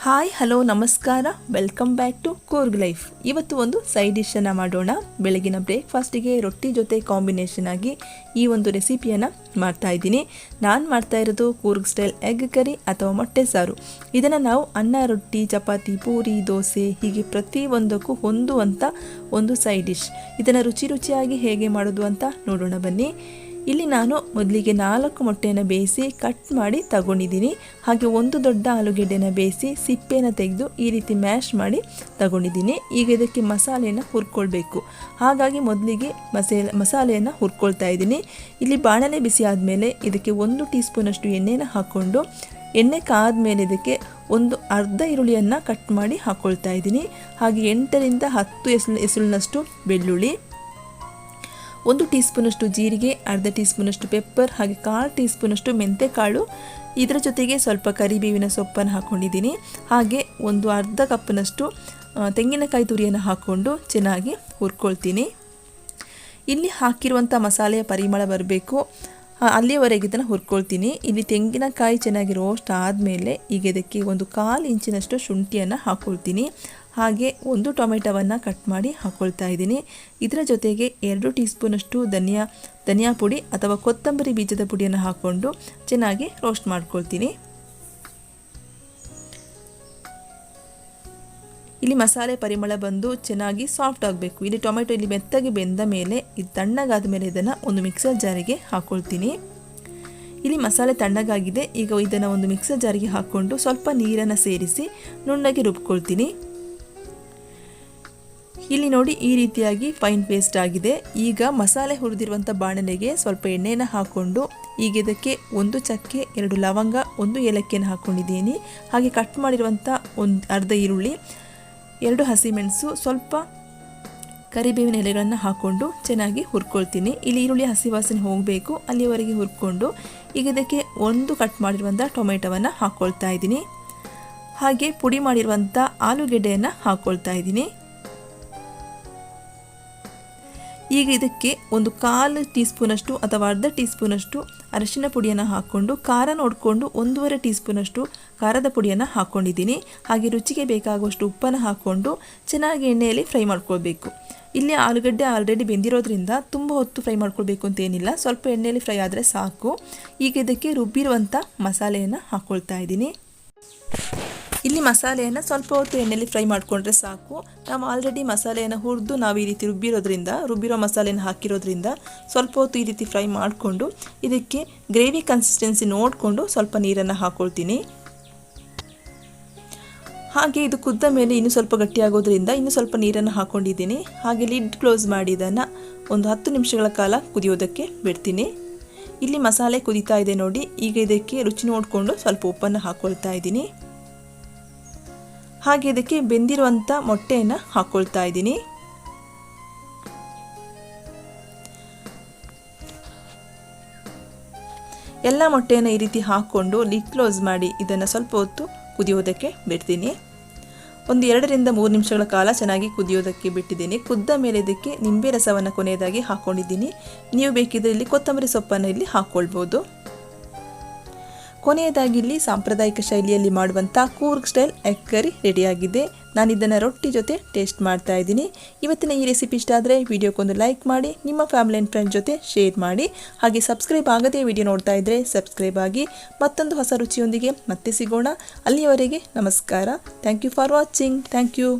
Hi hello ನಮಸ್ಕಾರ, welcome back to Coorg life. ಇವತ್ತು ಒಂದು ಸೈಡ್ ಡಿಶನ್ನು ಮಾಡೋಣ. ಬೆಳಗಿನ ಬ್ರೇಕ್ಫಾಸ್ಟಿಗೆ ರೊಟ್ಟಿ ಜೊತೆ ಕಾಂಬಿನೇಷನ್ ಆಗಿ ಈ ಒಂದು ರೆಸಿಪಿಯನ್ನು ಮಾಡ್ತಾ ಇದ್ದೀನಿ. ನಾನು ಮಾಡ್ತಾ ಇರೋದು ಕೂರ್ಗ್ ಸ್ಟೈಲ್ ಎಗ್ ಕರಿ ಅಥವಾ ಮೊಟ್ಟೆ ಸಾರು. ಇದನ್ನು ನಾವು ಅನ್ನ, ರೊಟ್ಟಿ, ಚಪಾತಿ, ಪೂರಿ, ದೋಸೆ ಹೀಗೆ ಪ್ರತಿಯೊಂದಕ್ಕೂ ಹೊಂದುವಂಥ ಒಂದು ಸೈಡ್ ಡಿಶ್. ಇದನ್ನು ರುಚಿಯಾಗಿ ಹೇಗೆ ಮಾಡೋದು ಅಂತ ನೋಡೋಣ ಬನ್ನಿ. ಇಲ್ಲಿ ನಾನು ಮೊದಲಿಗೆ 4 ಮೊಟ್ಟೆಯನ್ನು ಬೇಯಿಸಿ ಕಟ್ ಮಾಡಿ ತಗೊಂಡಿದ್ದೀನಿ. ಹಾಗೆ ಒಂದು ದೊಡ್ಡ ಆಲೂಗೆಡ್ಡೆನ ಬೇಯಿಸಿ ಸಿಪ್ಪೆನ ತೆಗೆದು ಈ ರೀತಿ ಮ್ಯಾಶ್ ಮಾಡಿ ತಗೊಂಡಿದ್ದೀನಿ. ಈಗ ಇದಕ್ಕೆ ಮಸಾಲೆಯನ್ನು ಹುರ್ಕೊಳ್ಬೇಕು. ಹಾಗಾಗಿ ಮೊದಲಿಗೆ ಮಸಾಲೆಯನ್ನು ಹುರ್ಕೊಳ್ತಾ ಇದ್ದೀನಿ. ಇಲ್ಲಿ ಬಾಣಲೆ ಬಿಸಿ ಆದಮೇಲೆ ಇದಕ್ಕೆ 1 ಟೀ ಸ್ಪೂನಷ್ಟು ಎಣ್ಣೆನ ಹಾಕ್ಕೊಂಡು ಎಣ್ಣೆ ಕಾದ್ಮೇಲೆ ಇದಕ್ಕೆ ಒಂದು ಅರ್ಧ ಈರುಳ್ಳಿಯನ್ನು ಕಟ್ ಮಾಡಿ ಹಾಕ್ಕೊಳ್ತಾ ಇದ್ದೀನಿ. ಹಾಗೆ 8 ರಿಂದ 10 ಎಸಳಿನಷ್ಟು ಬೆಳ್ಳುಳ್ಳಿ, 1 ಟೀ ಸ್ಪೂನಷ್ಟು ಜೀರಿಗೆ, ಅರ್ಧ ಟೀ ಸ್ಪೂನಷ್ಟು ಪೆಪ್ಪರ್, ಹಾಗೆ 1/4 ಟೀ ಸ್ಪೂನಷ್ಟು ಮೆಂತೆಕಾಳು. ಇದರ ಜೊತೆಗೆ ಸ್ವಲ್ಪ ಕರಿಬೇವಿನ ಸೊಪ್ಪನ್ನು ಹಾಕ್ಕೊಂಡಿದ್ದೀನಿ. ಹಾಗೆ ಒಂದು ಅರ್ಧ ಕಪ್ನಷ್ಟು ತೆಂಗಿನಕಾಯಿ ತುರಿಯನ್ನು ಹಾಕ್ಕೊಂಡು ಚೆನ್ನಾಗಿ ಹುರ್ಕೊಳ್ತೀನಿ. ಇಲ್ಲಿ ಹಾಕಿರುವಂಥ ಮಸಾಲೆಯ ಪರಿಮಳ ಬರಬೇಕು, ಅಲ್ಲಿಯವರೆಗೆ ಇದನ್ನು ಹುರ್ಕೊಳ್ತೀನಿ. ಇಲ್ಲಿ ತೆಂಗಿನಕಾಯಿ ಚೆನ್ನಾಗಿ ರೋಸ್ಟ್ ಆದಮೇಲೆ ಈಗ ಇದಕ್ಕೆ ಒಂದು 1/4 ಇಂಚಿನಷ್ಟು ಶುಂಠಿಯನ್ನು ಹಾಕ್ಕೊಳ್ತೀನಿ. ಹಾಗೆ 1 ಟೊಮೆಟೊವನ್ನು ಕಟ್ ಮಾಡಿ ಹಾಕ್ಕೊಳ್ತಾ ಇದ್ದೀನಿ. ಇದರ ಜೊತೆಗೆ 2 ಟೀ ಸ್ಪೂನಷ್ಟು ಧನಿಯಾ ಪುಡಿ ಅಥವಾ ಕೊತ್ತಂಬರಿ ಬೀಜದ ಪುಡಿಯನ್ನು ಹಾಕ್ಕೊಂಡು ಚೆನ್ನಾಗಿ ರೋಸ್ಟ್ ಮಾಡ್ಕೊಳ್ತೀನಿ. ಇಲ್ಲಿ ಮಸಾಲೆ ಪರಿಮಳ ಬಂದು ಚೆನ್ನಾಗಿ ಸಾಫ್ಟ್ ಆಗಬೇಕು. ಇಲ್ಲಿ ಟೊಮೆಟೊ ಇಲ್ಲಿ ಮೆತ್ತಗೆ ಬೆಂದ ಮೇಲೆ ಇದು ತಣ್ಣಗಾದ ಮೇಲೆ ಇದನ್ನು ಒಂದು ಮಿಕ್ಸರ್ ಜಾರಿಗೆ ಹಾಕ್ಕೊಳ್ತೀನಿ. ಇಲ್ಲಿ ಮಸಾಲೆ ತಣ್ಣಗಾಗಿದೆ. ಈಗ ಇದನ್ನು ಒಂದು ಮಿಕ್ಸರ್ ಜಾರಿಗೆ ಹಾಕ್ಕೊಂಡು ಸ್ವಲ್ಪ ನೀರನ್ನು ಸೇರಿಸಿ ನುಣ್ಣಗೆ ರುಬ್ಕೊಳ್ತೀನಿ. ಇಲ್ಲಿ ನೋಡಿ ಈ ರೀತಿಯಾಗಿ ಫೈನ್ ಪೇಸ್ಟ್ ಆಗಿದೆ. ಈಗ ಮಸಾಲೆ ಹುರಿದಿರುವಂಥ ಬಾಣಲೆಗೆ ಸ್ವಲ್ಪ ಎಣ್ಣೆನ ಹಾಕ್ಕೊಂಡು ಈಗ ಇದಕ್ಕೆ 1 ಚಕ್ಕೆ, 2 ಲವಂಗ, 1 ಏಲಕ್ಕಿಯನ್ನು ಹಾಕ್ಕೊಂಡಿದ್ದೀನಿ. ಹಾಗೆ ಕಟ್ ಮಾಡಿರುವಂಥ ಅರ್ಧ ಈರುಳ್ಳಿ, 2 ಹಸಿಮೆಣಸು, ಸ್ವಲ್ಪ ಕರಿಬೇವಿನ ಎಲೆಗಳನ್ನು ಹಾಕ್ಕೊಂಡು ಚೆನ್ನಾಗಿ ಹುರ್ಕೊಳ್ತೀನಿ. ಇಲ್ಲಿ ಈರುಳ್ಳಿ ಹಸಿ ವಾಸನೆ ಹೋಗಬೇಕು, ಅಲ್ಲಿವರೆಗೆ ಹುರ್ಕೊಂಡು ಈಗ ಇದಕ್ಕೆ 1 ಕಟ್ ಮಾಡಿರುವಂಥ ಟೊಮೆಟೊವನ್ನು ಹಾಕ್ಕೊಳ್ತಾ ಇದ್ದೀನಿ. ಹಾಗೆ ಪುಡಿ ಮಾಡಿರುವಂಥ ಆಲೂಗೆಡ್ಡೆಯನ್ನು ಹಾಕ್ಕೊಳ್ತಾ ಇದ್ದೀನಿ. ಈಗ ಇದಕ್ಕೆ ಒಂದು 1/4 ಟೀ ಸ್ಪೂನಷ್ಟು ಅಥವಾ ಅರ್ಧ ಟೀ ಸ್ಪೂನಷ್ಟು ಅರಿಶಿನ ಪುಡಿಯನ್ನು ಹಾಕ್ಕೊಂಡು ಖಾರ ನೋಡಿಕೊಂಡು 1.5 ಟೀ ಸ್ಪೂನಷ್ಟು ಖಾರದ ಪುಡಿಯನ್ನು ಹಾಕ್ಕೊಂಡಿದ್ದೀನಿ. ಹಾಗೆ ರುಚಿಗೆ ಬೇಕಾಗುವಷ್ಟು ಉಪ್ಪನ್ನು ಹಾಕ್ಕೊಂಡು ಚೆನ್ನಾಗಿ ಎಣ್ಣೆಯಲ್ಲಿ ಫ್ರೈ ಮಾಡ್ಕೊಳ್ಬೇಕು. ಇಲ್ಲಿ ಆಲೂಗಡ್ಡೆ ಆಲ್ರೆಡಿ ಬೆಂದಿರೋದ್ರಿಂದ ತುಂಬ ಹೊತ್ತು ಫ್ರೈ ಮಾಡ್ಕೊಳ್ಬೇಕು ಅಂತೇನಿಲ್ಲ, ಸ್ವಲ್ಪ ಎಣ್ಣೆಯಲ್ಲಿ ಫ್ರೈ ಆದರೆ ಸಾಕು. ಈಗ ಇದಕ್ಕೆ ರುಬ್ಬಿರುವಂಥ ಮಸಾಲೆಯನ್ನು ಹಾಕ್ಕೊಳ್ತಾ ಇದ್ದೀನಿ. ಇಲ್ಲಿ ಮಸಾಲೆಯನ್ನು ಸ್ವಲ್ಪ ಹೊತ್ತು ಎಣ್ಣೆಯಲ್ಲಿ ಫ್ರೈ ಮಾಡಿಕೊಂಡ್ರೆ ಸಾಕು. ನಾವು ಆಲ್ರೆಡಿ ಮಸಾಲೆಯನ್ನು ಹುರಿದು ನಾವು ಈ ರೀತಿ ರುಬ್ಬಿರೋ ಮಸಾಲೆಯನ್ನು ಹಾಕಿರೋದ್ರಿಂದ ಸ್ವಲ್ಪ ಹೊತ್ತು ಈ ರೀತಿ ಫ್ರೈ ಮಾಡಿಕೊಂಡು ಇದಕ್ಕೆ ಗ್ರೇವಿ ಕನ್ಸಿಸ್ಟೆನ್ಸಿ ನೋಡಿಕೊಂಡು ಸ್ವಲ್ಪ ನೀರನ್ನು ಹಾಕ್ಕೊಳ್ತೀನಿ. ಹಾಗೆ ಇದು ಕುದ್ದ ಮೇಲೆ ಇನ್ನೂ ಸ್ವಲ್ಪ ಗಟ್ಟಿಯಾಗೋದ್ರಿಂದ ಇನ್ನೂ ಸ್ವಲ್ಪ ನೀರನ್ನು ಹಾಕ್ಕೊಂಡಿದ್ದೀನಿ. ಹಾಗೆ ಲಿಡ್ ಕ್ಲೋಸ್ ಮಾಡಿ ಇದನ್ನು ಒಂದು 10 ನಿಮಿಷಗಳ ಕಾಲ ಕುದಿಯೋದಕ್ಕೆ ಬಿಡ್ತೀನಿ. ಇಲ್ಲಿ ಮಸಾಲೆ ಕುದೀತಾ ಇದೆ ನೋಡಿ. ಈಗ ಇದಕ್ಕೆ ರುಚಿ ನೋಡಿಕೊಂಡು ಸ್ವಲ್ಪ ಉಪ್ಪನ್ನು ಹಾಕ್ಕೊಳ್ತಾ ಇದ್ದೀನಿ. ಹಾಗೆ ಇದಕ್ಕೆ ಬೆಂದಿರುವಂಥ ಮೊಟ್ಟೆಯನ್ನು ಹಾಕ್ಕೊಳ್ತಾ ಇದ್ದೀನಿ. ಎಲ್ಲ ಮೊಟ್ಟೆಯನ್ನು ಈ ರೀತಿ ಹಾಕ್ಕೊಂಡು ಲಿಡ್ ಕ್ಲೋಸ್ ಮಾಡಿ ಇದನ್ನು ಸ್ವಲ್ಪ ಹೊತ್ತು ಕುದಿಯೋದಕ್ಕೆ ಬಿಡ್ತೀನಿ. ಒಂದು 2 ರಿಂದ 3 ನಿಮಿಷಗಳ ಕಾಲ ಚೆನ್ನಾಗಿ ಕುದಿಯೋದಕ್ಕೆ ಬಿಟ್ಟಿದ್ದೀನಿ. ಕುದ್ದ ಮೇಲೆ ಇದಕ್ಕೆ ನಿಂಬೆ ರಸವನ್ನು ಕೊನೆಯದಾಗಿ ಹಾಕ್ಕೊಂಡಿದ್ದೀನಿ. ನೀವು ಬೇಕಿದ್ರೆ ಇಲ್ಲಿ ಕೊತ್ತಂಬರಿ ಸೊಪ್ಪನ್ನು ಇಲ್ಲಿ ಹಾಕ್ಕೊಳ್ಬೋದು. ಕೊನೆಯದಾಗಿ ಇಲ್ಲಿ ಸಾಂಪ್ರದಾಯಿಕ ಶೈಲಿಯಲ್ಲಿ ಮಾಡುವಂಥ ಕೂರ್ಗ್ ಸ್ಟೈಲ್ ಎಗ್ ಕರಿ ರೆಡಿಯಾಗಿದೆ. ನಾನು ಇದನ್ನು ರೊಟ್ಟಿ ಜೊತೆ ಟೇಸ್ಟ್ ಮಾಡ್ತಾ ಇದ್ದೀನಿ. ಇವತ್ತಿನ ಈ ರೆಸಿಪಿ ಇಷ್ಟ ಆದರೆ ವಿಡಿಯೋಕ್ಕೊಂದು ಲೈಕ್ ಮಾಡಿ, ನಿಮ್ಮ ಫ್ಯಾಮಿಲಿ ಆ್ಯಂಡ್ ಫ್ರೆಂಡ್ಸ್ ಜೊತೆ ಶೇರ್ ಮಾಡಿ. ಹಾಗೆ ಸಬ್ಸ್ಕ್ರೈಬ್ ಆಗದೆ ವಿಡಿಯೋ ನೋಡ್ತಾ ಇದ್ದರೆ ಸಬ್ಸ್ಕ್ರೈಬ್ ಆಗಿ. ಮತ್ತೊಂದು ಹೊಸ ರುಚಿಯೊಂದಿಗೆ ಮತ್ತೆ ಸಿಗೋಣ. ಅಲ್ಲಿಯವರೆಗೆ ನಮಸ್ಕಾರ. Thank you for watching. Thank you.